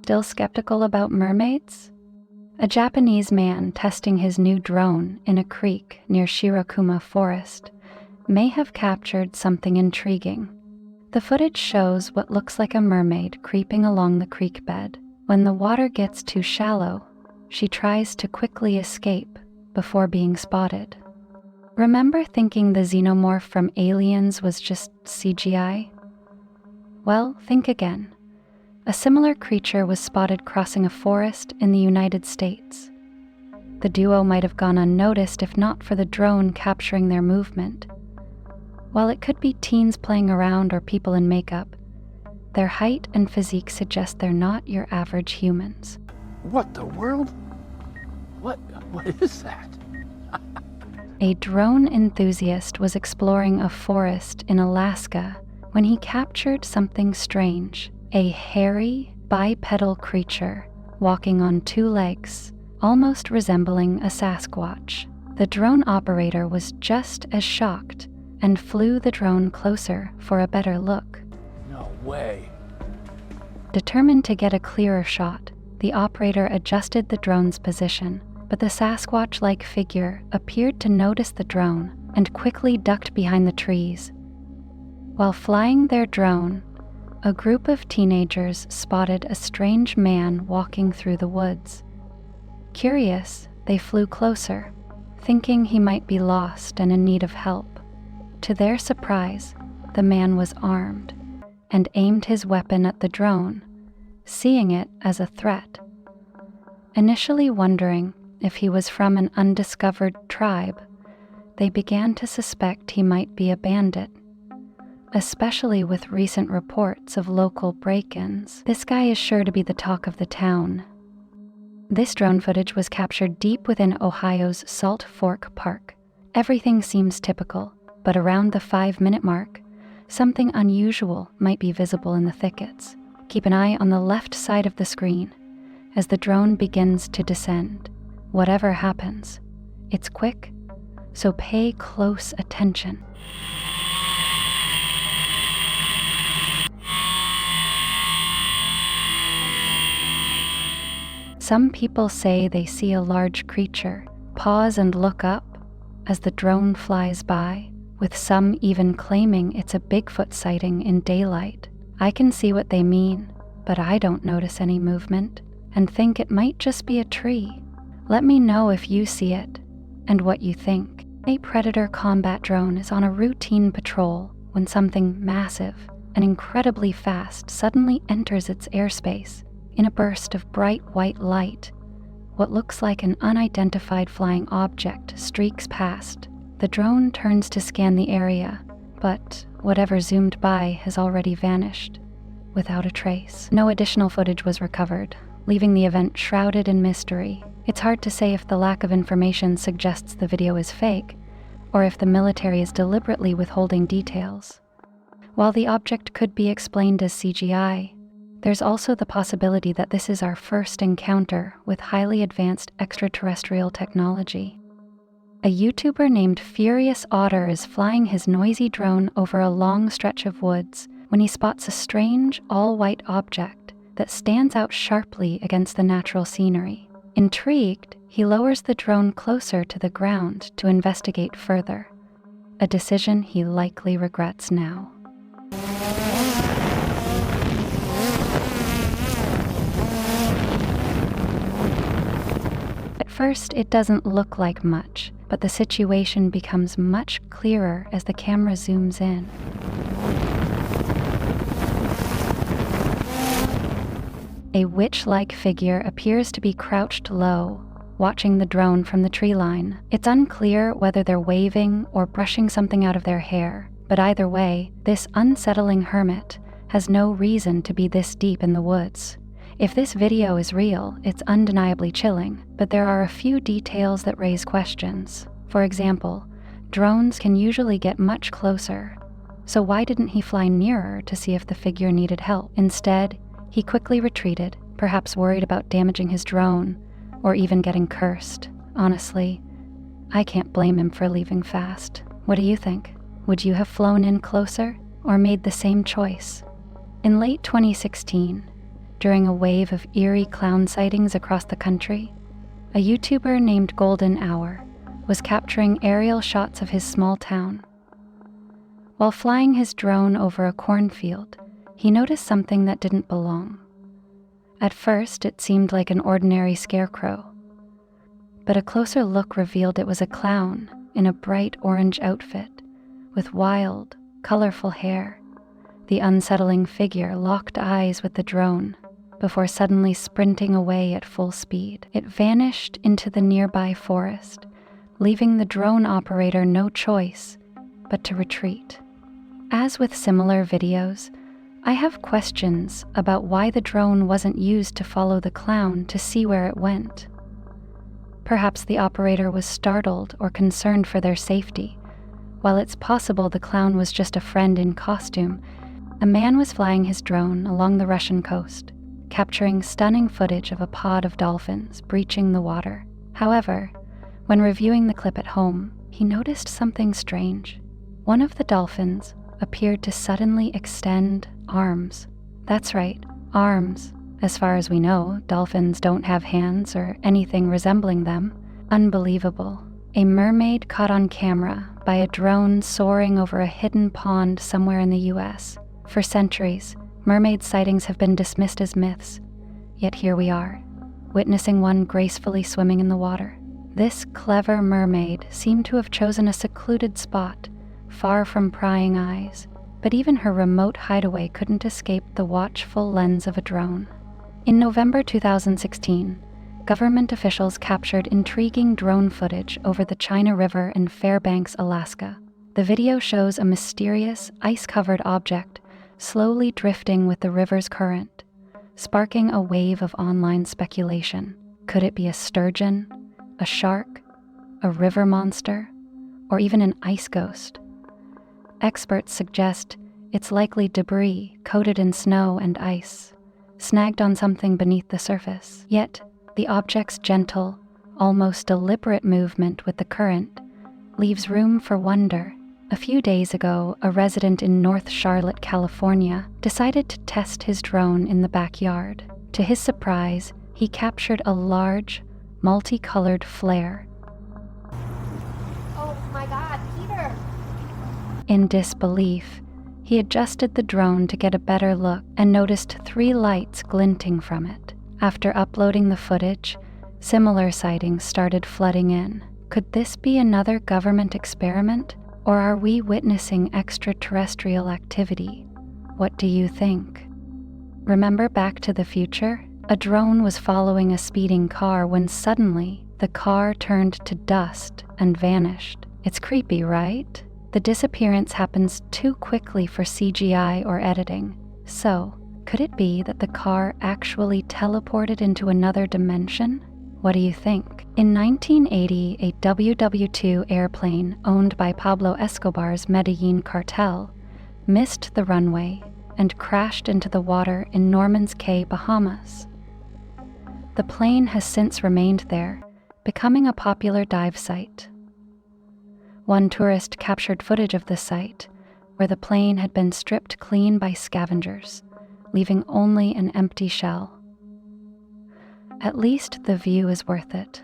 Still skeptical about mermaids? A Japanese man testing his new drone in a creek near Shirokuma Forest may have captured something intriguing. The footage shows what looks like a mermaid creeping along the creek bed. When the water gets too shallow, she tries to quickly escape before being spotted. Remember thinking the xenomorph from Aliens was just CGI? Well, think again. A similar creature was spotted crossing a forest in the United States. The duo might have gone unnoticed if not for the drone capturing their movement. While it could be teens playing around or people in makeup, their height and physique suggest they're not your average humans. What the world? What is that? A drone enthusiast was exploring a forest in Alaska when he captured something strange. A hairy, bipedal creature walking on two legs, almost resembling a Sasquatch. The drone operator was just as shocked and flew the drone closer for a better look. No way. Determined to get a clearer shot, the operator adjusted the drone's position, but the Sasquatch-like figure appeared to notice the drone and quickly ducked behind the trees. While flying their drone, a group of teenagers spotted a strange man walking through the woods. Curious, they flew closer, thinking he might be lost and in need of help. To their surprise, the man was armed and aimed his weapon at the drone, seeing it as a threat. Initially wondering if he was from an undiscovered tribe, they began to suspect he might be a bandit. Especially with recent reports of local break-ins, this guy is sure to be the talk of the town. This drone footage was captured deep within Ohio's Salt Fork Park. Everything seems typical, but around the 5-minute mark, something unusual might be visible in the thickets. Keep an eye on the left side of the screen as the drone begins to descend. Whatever happens, it's quick, so pay close attention. Some people say they see a large creature, pause and look up as the drone flies by, with some even claiming it's a Bigfoot sighting in daylight. I can see what they mean, but I don't notice any movement and think it might just be a tree. Let me know if you see it and what you think. A Predator combat drone is on a routine patrol when something massive and incredibly fast suddenly enters its airspace. In a burst of bright white light, what looks like an unidentified flying object streaks past. The drone turns to scan the area, but whatever zoomed by has already vanished, without a trace. No additional footage was recovered, leaving the event shrouded in mystery. It's hard to say if the lack of information suggests the video is fake, or if the military is deliberately withholding details. While the object could be explained as CGI, there's also the possibility that this is our first encounter with highly advanced extraterrestrial technology. A YouTuber named Furious Otter is flying his noisy drone over a long stretch of woods when he spots a strange, all-white object that stands out sharply against the natural scenery. Intrigued, he lowers the drone closer to the ground to investigate further, a decision he likely regrets now. At first, it doesn't look like much, but the situation becomes much clearer as the camera zooms in. A witch-like figure appears to be crouched low, watching the drone from the tree line. It's unclear whether they're waving or brushing something out of their hair, but either way, this unsettling hermit has no reason to be this deep in the woods. If this video is real, it's undeniably chilling, but there are a few details that raise questions. For example, drones can usually get much closer, so why didn't he fly nearer to see if the figure needed help? Instead, he quickly retreated, perhaps worried about damaging his drone, or even getting cursed. Honestly, I can't blame him for leaving fast. What do you think? Would you have flown in closer, or made the same choice? In late 2016, during a wave of eerie clown sightings across the country, a YouTuber named Golden Hour was capturing aerial shots of his small town. While flying his drone over a cornfield, he noticed something that didn't belong. At first, it seemed like an ordinary scarecrow, but a closer look revealed it was a clown in a bright orange outfit with wild, colorful hair. The unsettling figure locked eyes with the drone before suddenly sprinting away at full speed. It vanished into the nearby forest, leaving the drone operator no choice but to retreat. As with similar videos, I have questions about why the drone wasn't used to follow the clown to see where it went. Perhaps the operator was startled or concerned for their safety. While it's possible the clown was just a friend in costume, a man was flying his drone along the Russian coast, capturing stunning footage of a pod of dolphins breaching the water. However, when reviewing the clip at home, he noticed something strange. One of the dolphins appeared to suddenly extend arms. That's right, arms. As far as we know, dolphins don't have hands or anything resembling them. Unbelievable. A mermaid caught on camera by a drone soaring over a hidden pond somewhere in the US. For centuries, mermaid sightings have been dismissed as myths, yet here we are, witnessing one gracefully swimming in the water. This clever mermaid seemed to have chosen a secluded spot, far from prying eyes, but even her remote hideaway couldn't escape the watchful lens of a drone. In November 2016, government officials captured intriguing drone footage over the China River in Fairbanks, Alaska. The video shows a mysterious, ice-covered object slowly drifting with the river's current, sparking a wave of online speculation. Could it be a sturgeon, a shark, a river monster, or even an ice ghost? Experts suggest it's likely debris coated in snow and ice, snagged on something beneath the surface. Yet, the object's gentle, almost deliberate movement with the current leaves room for wonder. A few days ago, a resident in North Charlotte, California, decided to test his drone in the backyard. To his surprise, he captured a large, multicolored flare. Oh my God, Peter! In disbelief, he adjusted the drone to get a better look and noticed 3 lights glinting from it. After uploading the footage, similar sightings started flooding in. Could this be another government experiment? Or are we witnessing extraterrestrial activity? What do you think? Remember Back to the Future? A drone was following a speeding car when suddenly the car turned to dust and vanished. It's creepy, right? The disappearance happens too quickly for CGI or editing. So, could it be that the car actually teleported into another dimension? What do you think? In 1980, a WW-2 airplane owned by Pablo Escobar's Medellin cartel missed the runway and crashed into the water in Norman's Cay, Bahamas. The plane has since remained there, becoming a popular dive site. One tourist captured footage of the site, where the plane had been stripped clean by scavengers, leaving only an empty shell. At least the view is worth it.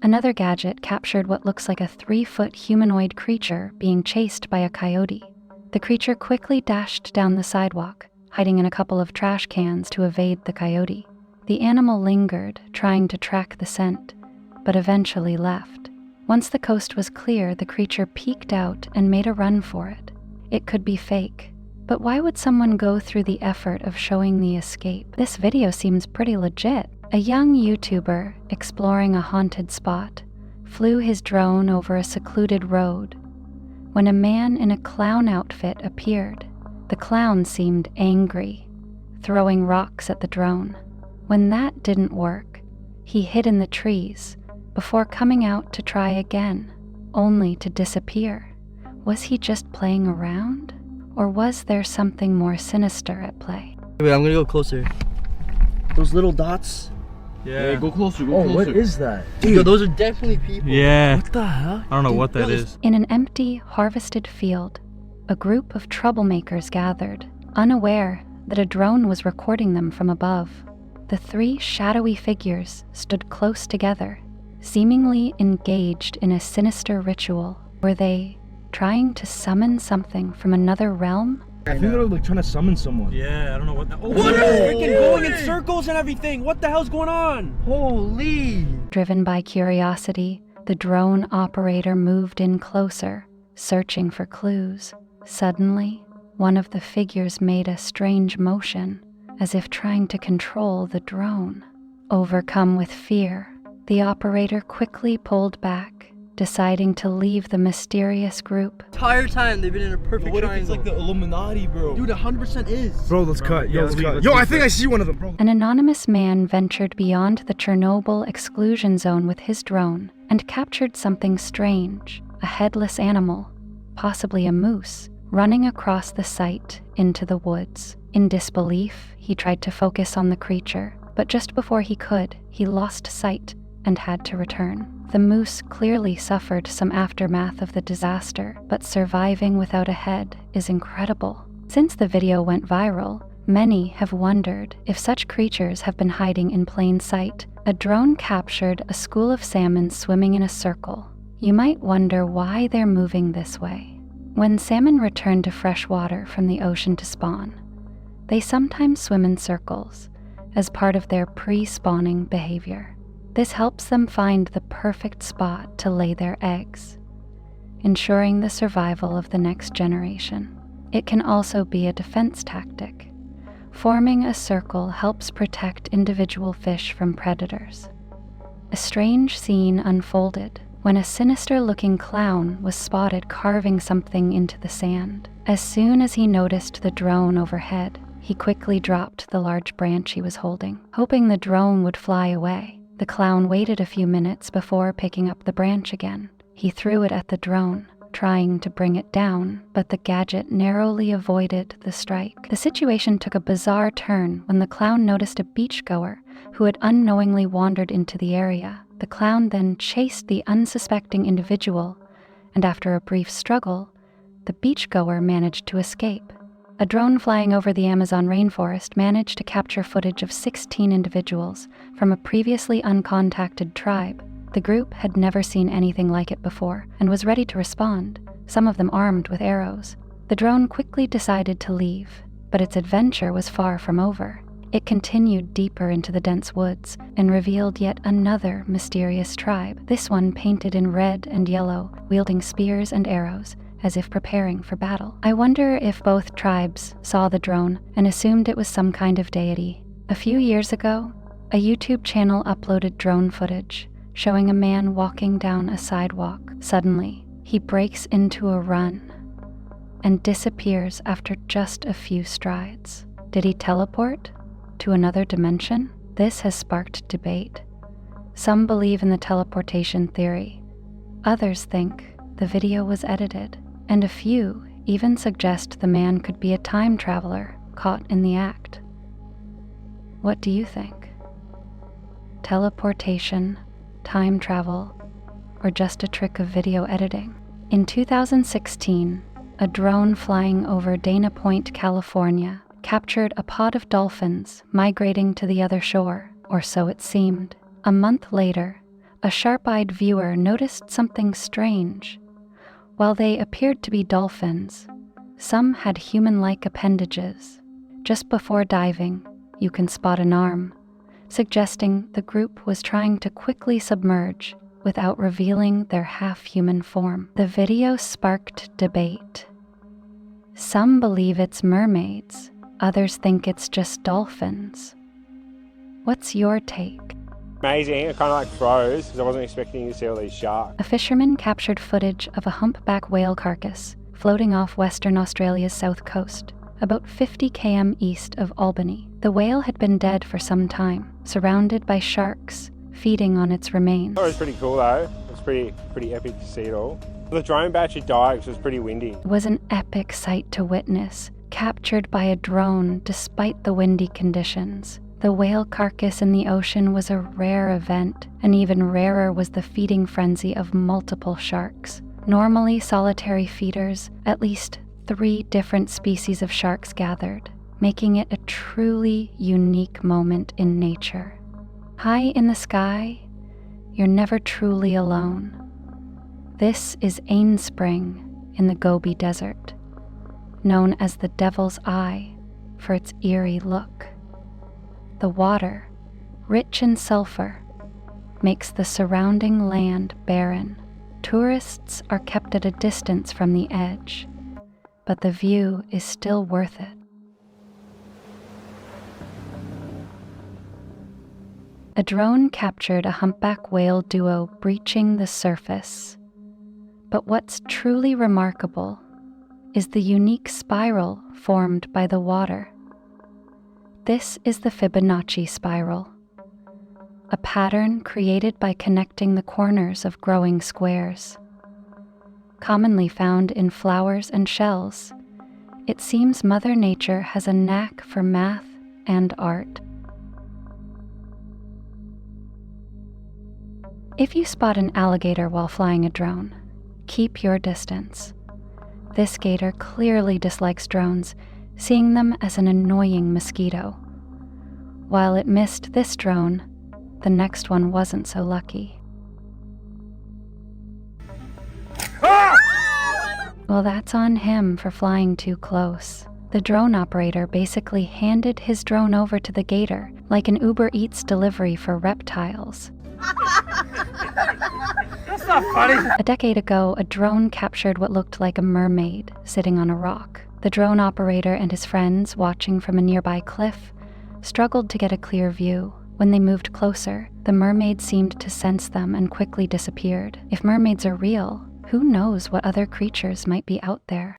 Another gadget captured what looks like a 3-foot humanoid creature being chased by a coyote. The creature quickly dashed down the sidewalk, hiding in a couple of trash cans to evade the coyote. The animal lingered, trying to track the scent, but eventually left. Once the coast was clear, the creature peeked out and made a run for it. It could be fake. But why would someone go through the effort of showing the escape? This video seems pretty legit. A young YouTuber exploring a haunted spot flew his drone over a secluded road when a man in a clown outfit appeared. The clown seemed angry, throwing rocks at the drone. When that didn't work, he hid in the trees before coming out to try again, only to disappear. Was he just playing around? Or was there something more sinister at play? Wait, I'm gonna go closer. Those little dots? Yeah, go closer, go Oh, closer. what is that? Dude, those are definitely people. Yeah. What the hell? I don't know what that is. In an empty, harvested field, a group of troublemakers gathered, unaware that a drone was recording them from above. The three shadowy figures stood close together, seemingly engaged in a sinister ritual. Were they trying to summon something from another realm? I think they're like trying to summon someone. Yeah, I don't know what that. Oh, What? they're freaking going in circles and everything. What the hell's going on? Holy! Driven by curiosity, the drone operator moved in closer, searching for clues. Suddenly, one of the figures made a strange motion, as if trying to control the drone. Overcome with fear, the operator quickly pulled back, deciding to leave the mysterious group. Entire time they've been in a perfect What if triangle. it's like the Illuminati, bro? Dude, 100% is. Bro, let's cut. Yo, let's cut. let's Yo, leave I think it. I see one of them, bro. An anonymous man ventured beyond the Chernobyl exclusion zone with his drone and captured something strange, a headless animal, possibly a moose, running across the site into the woods. In disbelief, he tried to focus on the creature, but just before he could, he lost sight and had to return. The moose clearly suffered some aftermath of the disaster, but surviving without a head is incredible. Since the video went viral, many have wondered if such creatures have been hiding in plain sight. A drone captured a school of salmon swimming in a circle. You might wonder why they're moving this way. When salmon return to fresh water from the ocean to spawn, they sometimes swim in circles as part of their pre-spawning behavior. This helps them find the perfect spot to lay their eggs, ensuring the survival of the next generation. It can also be a defense tactic. Forming a circle helps protect individual fish from predators. A strange scene unfolded when a sinister-looking clown was spotted carving something into the sand. As soon as he noticed the drone overhead, he quickly dropped the large branch he was holding, hoping the drone would fly away. The clown waited a few minutes before picking up the branch again. He threw it at the drone, trying to bring it down, but the gadget narrowly avoided the strike. The situation took a bizarre turn when the clown noticed a beachgoer who had unknowingly wandered into the area. The clown then chased the unsuspecting individual, and after a brief struggle, the beachgoer managed to escape. A drone flying over the Amazon rainforest managed to capture footage of 16 individuals from a previously uncontacted tribe. The group had never seen anything like it before and was ready to respond, some of them armed with arrows. The drone quickly decided to leave, but its adventure was far from over. It continued deeper into the dense woods and revealed yet another mysterious tribe, this one painted in red and yellow, wielding spears and arrows, as if preparing for battle. I wonder if both tribes saw the drone and assumed it was some kind of deity. A few years ago, a YouTube channel uploaded drone footage showing a man walking down a sidewalk. Suddenly, he breaks into a run and disappears after just a few strides. Did he teleport to another dimension? This has sparked debate. Some believe in the teleportation theory. Others think the video was edited, and a few even suggest the man could be a time traveler caught in the act. What do you think? Teleportation, time travel, or just a trick of video editing? In 2016, a drone flying over Dana Point, California, captured a pod of dolphins migrating to the other shore, or so it seemed. A month later, a sharp-eyed viewer noticed something strange. While they appeared to be dolphins, some had human-like appendages. Just before diving, you can spot an arm, suggesting the group was trying to quickly submerge without revealing their half-human form. The video sparked debate. Some believe it's mermaids, others think it's just dolphins. What's your take? Amazing. I kind of like froze because I wasn't expecting to see all these sharks. A fisherman captured footage of a humpback whale carcass floating off Western Australia's south coast, about 50 km east of Albany. The whale had been dead for some time, surrounded by sharks feeding on its remains. It was pretty cool though. It was pretty epic to see it all. The drone batch had died because it was pretty windy. It was an epic sight to witness, captured by a drone despite the windy conditions. The whale carcass in the ocean was a rare event, and even rarer was the feeding frenzy of multiple sharks. Normally solitary feeders, at least 3 different species of sharks gathered, making it a truly unique moment in nature. High in the sky, you're never truly alone. This is Ain Spring in the Gobi Desert, known as the Devil's Eye for its eerie look. The water, rich in sulfur, makes the surrounding land barren. Tourists are kept at a distance from the edge, but the view is still worth it. A drone captured a humpback whale duo breaching the surface. But what's truly remarkable is the unique spiral formed by the water. This is the Fibonacci spiral, a pattern created by connecting the corners of growing squares. Commonly found in flowers and shells, it seems Mother Nature has a knack for math and art. If you spot an alligator while flying a drone, keep your distance. This gator clearly dislikes drones, seeing them as an annoying mosquito. While it missed this drone, the next one wasn't so lucky. Well, that's on him for flying too close. The drone operator basically handed his drone over to the gator, like an Uber Eats delivery for reptiles. That's not funny. A decade ago, a drone captured what looked like a mermaid sitting on a rock. The drone operator and his friends, watching from a nearby cliff, struggled to get a clear view. When they moved closer, the mermaid seemed to sense them and quickly disappeared. If mermaids are real, who knows what other creatures might be out there?